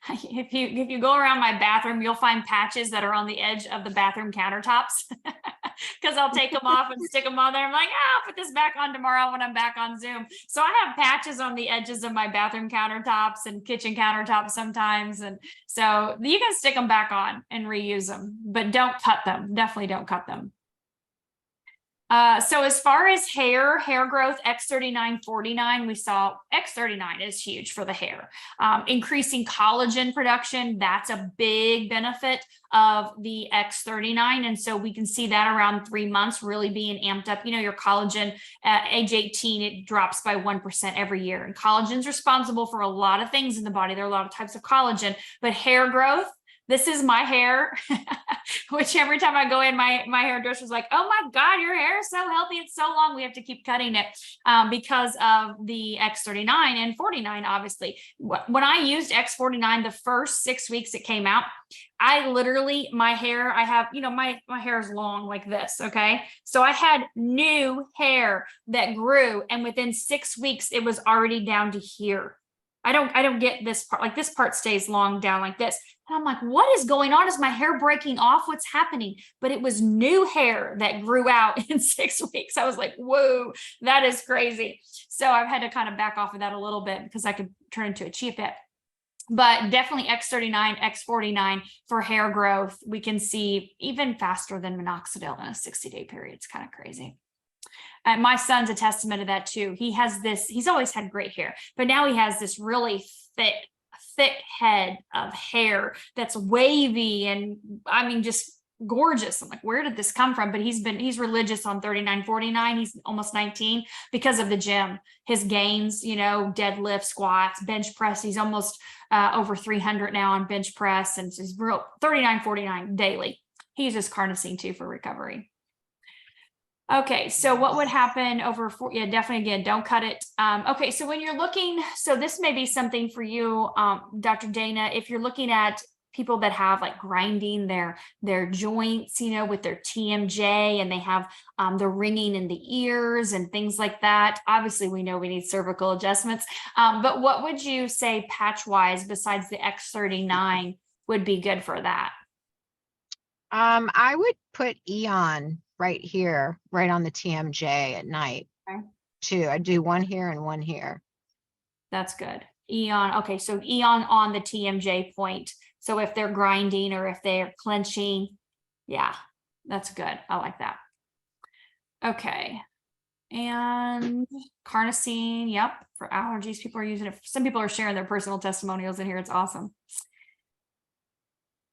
[SPEAKER 1] if you go around my bathroom, you'll find patches that are on the edge of the bathroom countertops because I'll take them off and stick them on there. I'm like, I'll put this back on tomorrow when I'm back on Zoom. So I have patches on the edges of my bathroom countertops and kitchen countertops sometimes. And so you can stick them back on and reuse them, but don't cut them. Definitely don't cut them. So as far as hair growth, X3949, we saw X39 is huge for the hair. Increasing collagen production, that's a big benefit of the X39. And so we can see that around 3 months really being amped up. You know, your collagen at age 18, it drops by 1% every year. And collagen is responsible for a lot of things in the body. There are a lot of types of collagen, but hair growth, this is my hair, which every time I go in, my hairdresser's like, oh my God, your hair is so healthy. It's so long. We have to keep cutting it because of the X39 and 49, obviously. When I used X49, the first 6 weeks it came out, I literally, my hair, I have, you know, my hair is long like this. Okay. So I had new hair that grew, and within 6 weeks, it was already down to here. I don't get this part, like this part stays long down like this. And I'm like, what is going on? Is my hair breaking off? What's happening? But it was new hair that grew out in 6 weeks. I was like, whoa, that is crazy. So I've had to kind of back off of that a little bit because I could turn into a chia pet. But definitely X39, X49 for hair growth, we can see even faster than minoxidil in a 60-day period. It's kind of crazy. My son's a testament to that too. He has this, he's always had great hair, but now he has this really thick head of hair that's wavy and I mean, just gorgeous. I'm like, where did this come from? But he's religious on 3949. He's almost 19 because of the gym, his gains, you know, deadlift, squats, bench press. He's almost over 300 now on bench press, and he's real 3949 daily. He uses carnosine too for recovery. Okay, so what would happen yeah, definitely, again, don't cut it. Okay, so when you're looking, so this may be something for you, Dr. Dana, if you're looking at people that have like grinding their joints, you know, with their TMJ, and they have the ringing in the ears and things like that. Obviously, we know we need cervical adjustments, but what would you say patch-wise besides the X39 would be good for that?
[SPEAKER 2] I would put Eon right here, right on the TMJ at night.
[SPEAKER 1] Okay.
[SPEAKER 2] Too. I do one here and one here.
[SPEAKER 1] That's good. Eon. Okay, so Eon on the TMJ point. So if they're grinding or if they're clenching, yeah, that's good. I like that. Okay. And carnosine, yep, for allergies, people are using it. Some people are sharing their personal testimonials in here. It's awesome.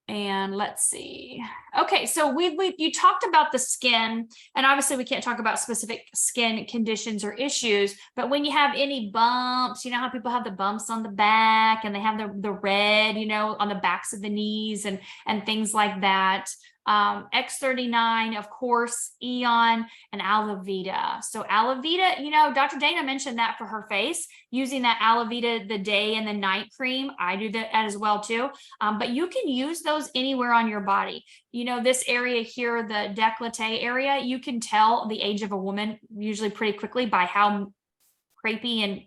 [SPEAKER 1] And let's see. Okay, so you talked about the skin, and obviously we can't talk about specific skin conditions or issues, but when you have any bumps, you know how people have the bumps on the back and they have the red, you know, on the backs of the knees and things like that. X39, of course, Eon, and Alavita. So Alavita, Dr. Dana mentioned that for her face, using that Alavita the day and the night cream. I do that as well too. But you can use those anywhere on your body. This area here, the décolleté area, you can tell the age of a woman usually pretty quickly by how crepey and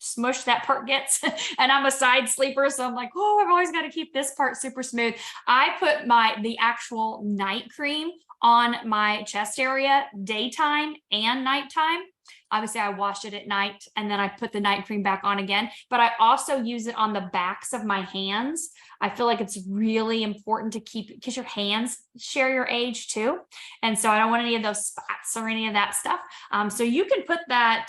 [SPEAKER 1] smush that part gets. And I'm a side sleeper, so I'm like, oh, I've always got to keep this part super smooth. I put the actual night cream on my chest area daytime and nighttime. Obviously, I wash it at night and then I put the night cream back on again, but I also use it on the backs of my hands. I feel like it's really important to keep, because your hands share your age too. And so I don't want any of those spots or any of that stuff. So you can put that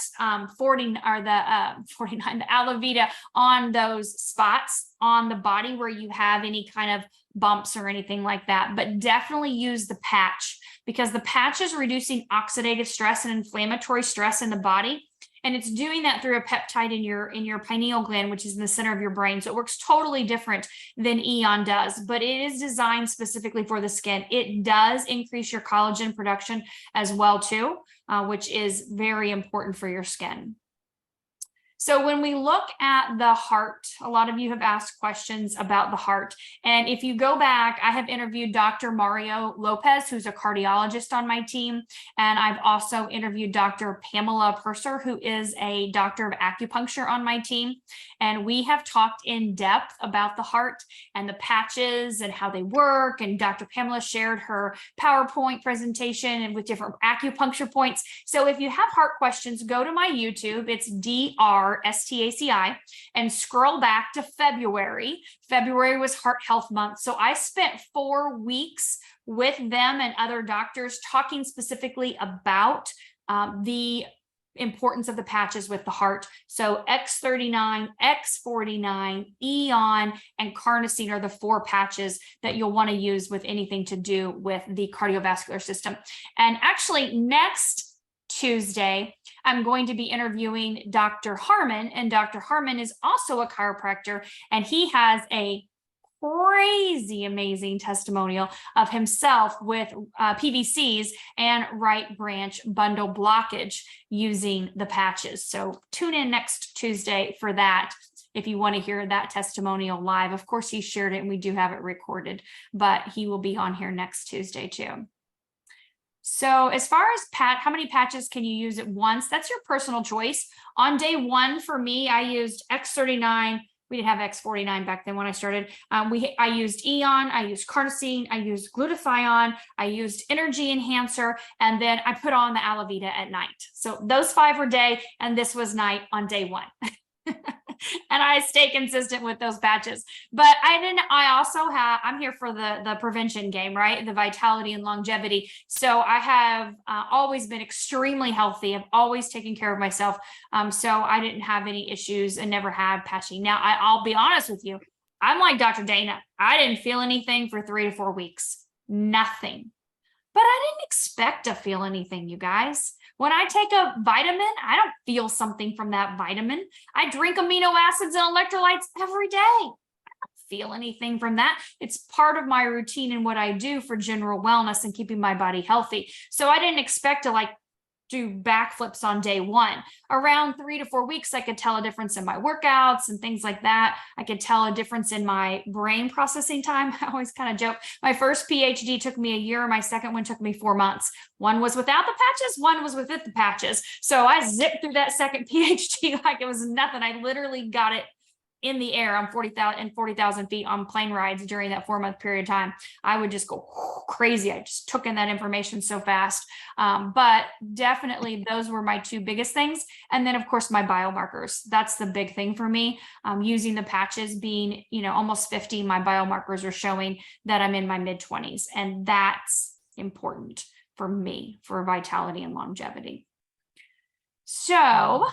[SPEAKER 1] 49, the Alavita on those spots on the body where you have any kind of bumps or anything like that, but definitely use the patch, because the patch is reducing oxidative stress and inflammatory stress in the body. And it's doing that through a peptide in your pineal gland, which is in the center of your brain. So it works totally different than Eon does, but it is designed specifically for the skin. It does increase your collagen production as well too, which is very important for your skin. So when we look at the heart, a lot of you have asked questions about the heart. And if you go back, I have interviewed Dr. Mario Lopez, who's a cardiologist on my team. And I've also interviewed Dr. Pamela Purser, who is a doctor of acupuncture on my team. And we have talked in depth about the heart and the patches and how they work. And Dr. Pamela shared her PowerPoint presentation and with different acupuncture points. So if you have heart questions, go to my YouTube. It's DRSTACI, and scroll back to February. February was Heart Health Month. So I spent 4 weeks with them and other doctors talking specifically about the importance of the patches with the heart. So X39, X49, Eon, and Carnosine are the 4 patches that you'll want to use with anything to do with the cardiovascular system. And actually next Tuesday, I'm going to be interviewing Dr. Harmon, and Dr. Harmon is also a chiropractor, and he has a crazy amazing testimonial of himself with PVCs and right branch bundle blockage using the patches. So tune in next Tuesday for that if you want to hear that testimonial live. Of course, he shared it and we do have it recorded, but he will be on here next Tuesday too. So as far as how many patches can you use at once? That's your personal choice. On day 1 for me, I used X39. We didn't have X49 back then when I started. I used Eon, I used Carnosine, I used glutathione, I used Energy Enhancer, and then I put on the Alavita at night. So those 5 were day, and this was night on day 1. And I stay consistent with those patches. But I'm here for the prevention game, right? The vitality and longevity. So I have always been extremely healthy. I've always taken care of myself. So I didn't have any issues and never had patching. Now, I'll be honest with you. I'm like Dr. Dana. I didn't feel anything for 3 to 4 weeks. Nothing. But I didn't expect to feel anything, you guys. When I take a vitamin, I don't feel something from that vitamin. I drink amino acids and electrolytes every day. I don't feel anything from that. It's part of my routine and what I do for general wellness and keeping my body healthy. So I didn't expect to do backflips on day 1. Around 3 to 4 weeks, I could tell a difference in my workouts and things like that. I could tell a difference in my brain processing time. I always kind of joke. My first PhD took me a year. My second one took me 4 months. One was without the patches. One was with the patches. So I zipped through that second PhD like it was nothing. I literally got it in the air on 40,000 feet on plane rides during that 4-month period of time. I would just go crazy. I just took in that information so fast. But definitely those were my 2 biggest things. And then of course my biomarkers. That's the big thing for me. Using the patches, being, almost 50, my biomarkers are showing that I'm in my mid-20s. And that's important for me for vitality and longevity. So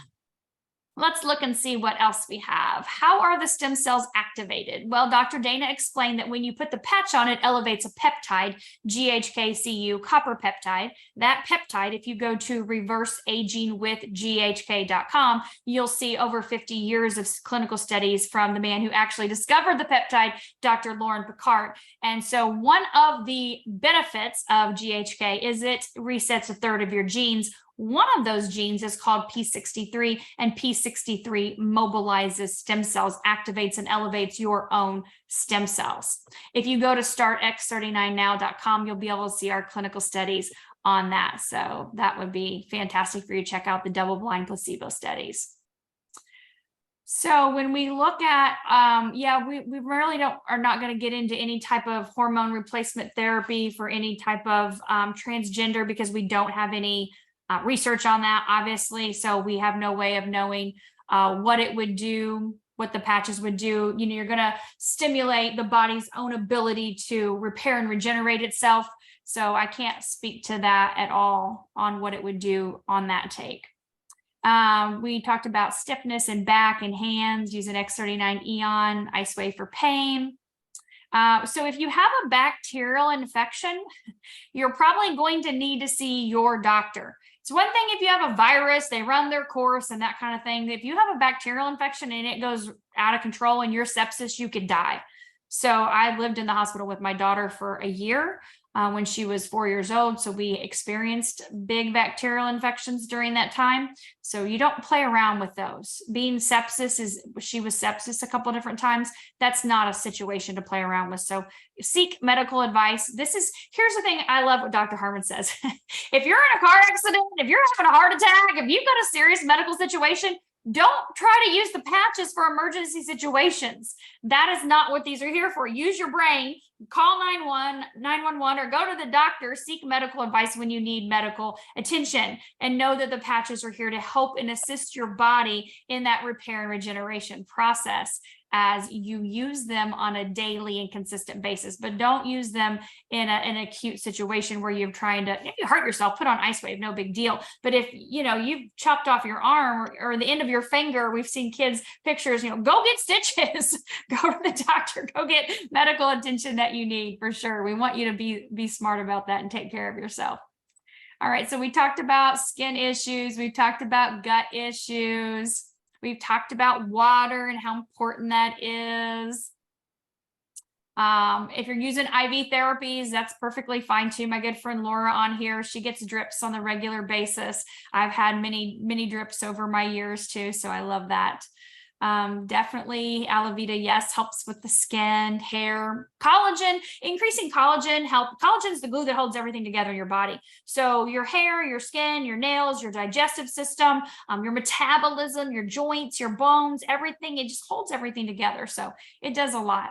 [SPEAKER 1] Let's look and see what else we have. How are the stem cells activated? Well, Dr. Dana explained that when you put the patch on, it elevates a peptide, GHKCU copper peptide. That peptide, if you go to reverseagingwithghk.com, you'll see over 50 years of clinical studies from the man who actually discovered the peptide, Dr. Lauren Picard. And so one of the benefits of GHK is it resets a third of your genes. One of those genes is called P63, and P63 mobilizes stem cells, activates and elevates your own stem cells. If you go to startx39now.com, you'll be able to see our clinical studies on that. So that would be fantastic for you to check out the double-blind placebo studies. So when we look at, we really are not going to get into any type of hormone replacement therapy for any type of transgender, because we don't have any research on that, obviously. So we have no way of knowing what it would do, what the patches would do. You know, you're going to stimulate the body's own ability to repair and regenerate itself. So I can't speak to that at all on what it would do on that take. We talked about stiffness in back and hands using X39 Eon, Icewave for pain. So if you have a bacterial infection, you're probably going to need to see your doctor. It's one thing if you have a virus, they run their course and that kind of thing. If you have a bacterial infection and it goes out of control and you're sepsis, you could die. So I lived in the hospital with my daughter for a year when she was 4 years old. So we experienced big bacterial infections during that time. So you don't play around with those. Being sepsis she was sepsis a couple of different times. That's not a situation to play around with. So seek medical advice. Here's the thing. I love what Dr. Harmon says. If you're in a car accident, if you're having a heart attack, if you've got a serious medical situation, don't try to use the patches for emergency situations. That is not what these are here for. Use your brain, call 911 or go to the doctor, seek medical advice when you need medical attention, and know that the patches are here to help and assist your body in that repair and regeneration process as you use them on a daily and consistent basis. But don't use them in an acute situation where you're trying to, if you hurt yourself, put on Icewave, no big deal. But if you've chopped off your arm or the end of your finger, we've seen kids pictures, go get stitches, go to the doctor, go get medical attention that you need for sure. We want you to be smart about that and take care of yourself. All right, so we talked about skin issues. We've talked about gut issues. We've talked about water and how important that is. If you're using IV therapies, that's perfectly fine too. My good friend Laura on here, she gets drips on a regular basis. I've had many drips over my years too, so I love that. Definitely aloe vera, yes, helps with the skin, hair, collagen. Increasing collagen collagen is the glue that holds everything together in your body. So your hair, your skin, your nails, your digestive system, your metabolism, your joints, your bones, everything, it just holds everything together. So it does a lot.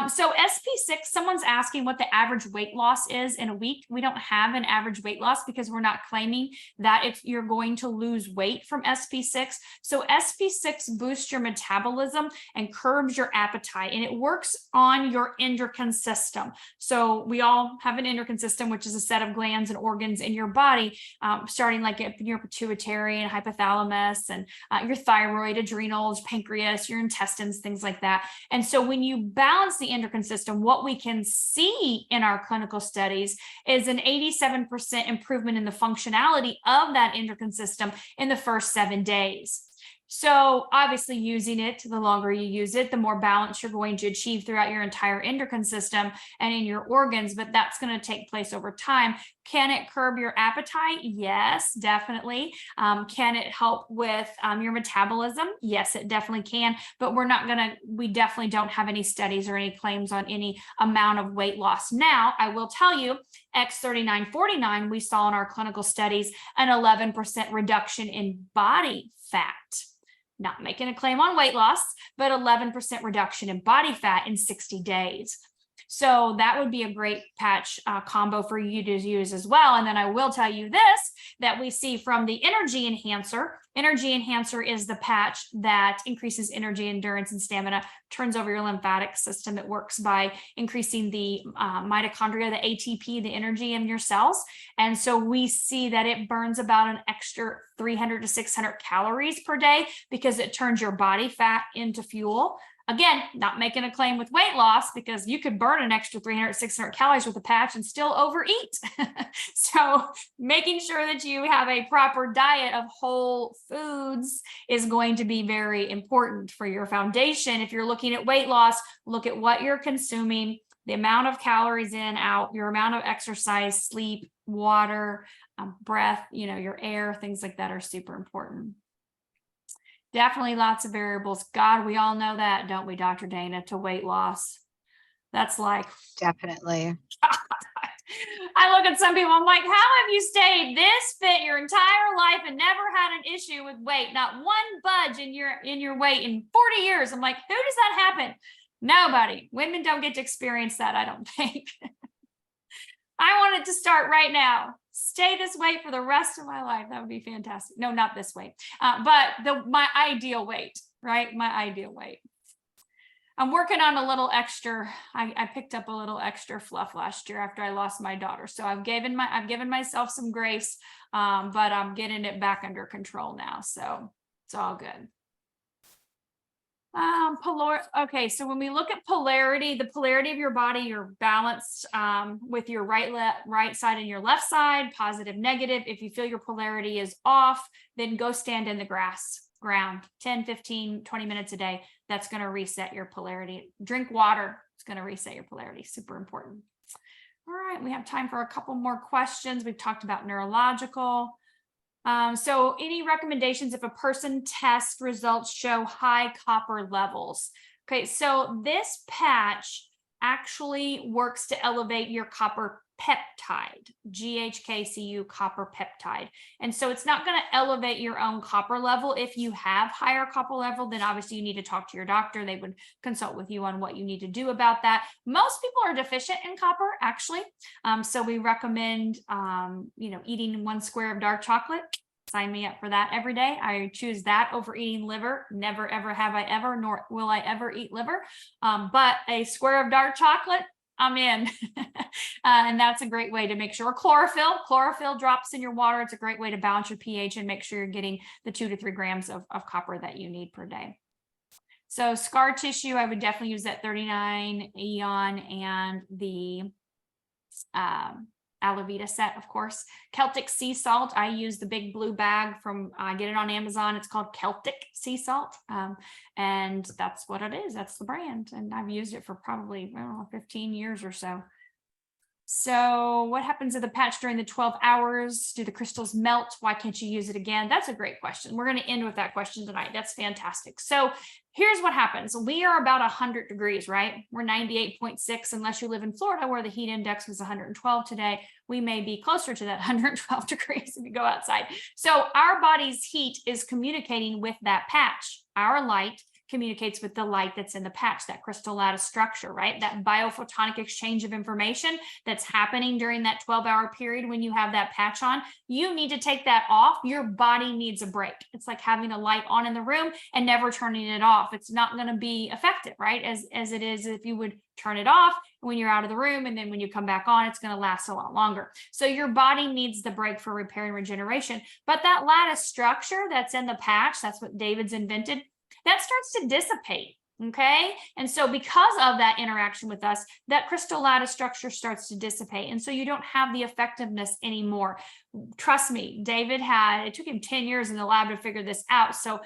[SPEAKER 1] So SP6, someone's asking what the average weight loss is in a week. We don't have an average weight loss because we're not claiming that if you're going to lose weight from SP6. So SP6 boosts your metabolism and curbs your appetite, and it works on your endocrine system. So we all have an endocrine system, which is a set of glands and organs in your body, starting like your pituitary and hypothalamus and your thyroid, adrenals, pancreas, your intestines, things like that. And so when you balance the endocrine system, what we can see in our clinical studies is an 87% improvement in the functionality of that endocrine system in the first 7 days. So obviously using it, the longer you use it, the more balance you're going to achieve throughout your entire endocrine system and in your organs, but that's going to take place over time. Can it curb your appetite? Yes, definitely. Can it help with your metabolism? Yes, it definitely can, but we definitely don't have any studies or any claims on any amount of weight loss. Now, I will tell you, X3949, we saw in our clinical studies an 11% reduction in body fat. Not making a claim on weight loss, but 11% reduction in body fat in 60 days. So that would be a great patch combo for you to use as well. And then I will tell you this, that we see from the Energy Enhancer. Energy Enhancer is the patch that increases energy, endurance, and stamina, turns over your lymphatic system. It works by increasing the mitochondria, the ATP, the energy in your cells. And so we see that it burns about an extra 300 to 600 calories per day because it turns your body fat into fuel. Again, not making a claim with weight loss, because you could burn an extra 300, 600 calories with a patch and still overeat. So making sure that you have a proper diet of whole foods is going to be very important for your foundation. If you're looking at weight loss, look at what you're consuming, the amount of calories in, out, your amount of exercise, sleep, water, breath, your air, things like that are super important. Definitely lots of variables. God, we all know that, don't we, Dr. Dana, to weight loss? That's like,
[SPEAKER 2] Definitely.
[SPEAKER 1] I look at some people, I'm like, how have you stayed this fit your entire life and never had an issue with weight? Not one budge in your weight in 40 years. I'm like, who does that happen? Nobody. Women don't get to experience that, I don't think. I want it to start right now. Stay this weight for the rest of my life. That would be fantastic. No, not this weight, but my ideal weight, right? My ideal weight. I'm working on a little extra. I picked up a little extra fluff last year after I lost my daughter. So I've given myself some grace, but I'm getting it back under control now. So it's all good. Okay, so when we look at polarity, the polarity of your body, you're balanced with your right side and your left side, positive, negative. If you feel your polarity is off, then go stand in the ground 10, 15, 20 minutes a day. That's going to reset your polarity. Drink water. It's going to reset your polarity. Super important. All right, we have time for a couple more questions. We've talked about neurological. So any recommendations if a person test results show high copper levels? Okay, so this patch actually works to elevate your copper peptide, GHKCU copper peptide. And so it's not going to elevate your own copper level. If you have higher copper level, then obviously you need to talk to your doctor. They would consult with you on what you need to do about that. Most people are deficient in copper, actually. So we recommend, eating 1 square of dark chocolate. Sign me up for that every day. I choose that over eating liver. Never, ever have I ever, nor will I ever eat liver. But a square of dark chocolate, I'm in. And that's a great way to make sure. Chlorophyll drops in your water. It's a great way to balance your pH and make sure you're getting the 2 to 3 grams of copper that you need per day. So scar tissue, I would definitely use that 39 Eon and the Alavita set, of course. Celtic sea salt, I use the big blue bag I get it on Amazon. It's called Celtic sea salt. And that's what it is. That's the brand. And I've used it for probably, 15 years or so. So what happens to the patch during the 12 hours? Do the crystals melt? Why can't you use it again? That's a great question. We're going to end with that question tonight. That's fantastic. So here's what happens. We are about 100 degrees, right? We're 98.6, unless you live in Florida where the heat index was 112 today. We may be closer to that 112 degrees if you go outside. So our body's heat is communicating with that patch. Our light communicates with the light that's in the patch, that crystal lattice structure, right? That biophotonic exchange of information that's happening during that 12-hour period when you have that patch on. You need to take that off. Your body needs a break. It's like having a light on in the room and never turning it off. It's not going to be effective, right? As it is if you would turn it off when you're out of the room, and then when you come back on, it's going to last a lot longer. So your body needs the break for repair and regeneration. But that lattice structure that's in the patch, that's what David's invented, that starts to dissipate. Okay. And so because of that interaction with us, that crystal lattice structure starts to dissipate. And so you don't have the effectiveness anymore. Trust me, it took him 10 years in the lab to figure this out. So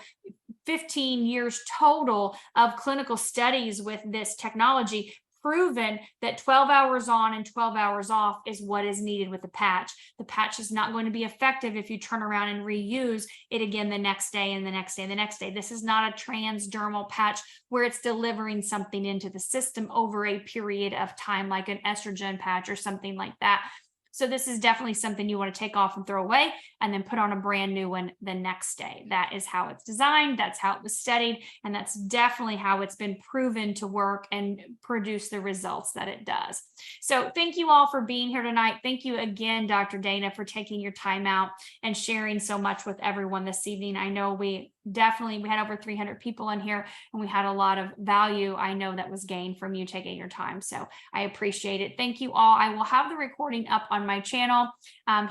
[SPEAKER 1] 15 years total of clinical studies with this technology, proven that 12 hours on and 12 hours off is what is needed with the patch. The patch is not going to be effective if you turn around and reuse it again the next day and the next day and the next day. This is not a transdermal patch where it's delivering something into the system over a period of time, like an estrogen patch or something like that. So this is definitely something you want to take off and throw away and then put on a brand new one the next day. That is how it's designed. That's how it was studied. And that's definitely how it's been proven to work and produce the results that it does. So thank you all for being here tonight. Thank you again, Dr. Dana, for taking your time out and sharing so much with everyone this evening. I know we had over 300 people in here and we had a lot of value. I know that was gained from you taking your time. So I appreciate it. Thank you all. I will have the recording up on my channel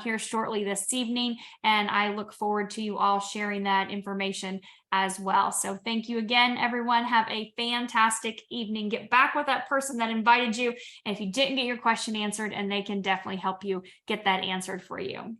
[SPEAKER 1] here shortly this evening. And I look forward to you all sharing that information as well. So thank you again, everyone. Have a fantastic evening. Get back with that person that invited you. And if you didn't get your question answered, and they can definitely help you get that answered for you.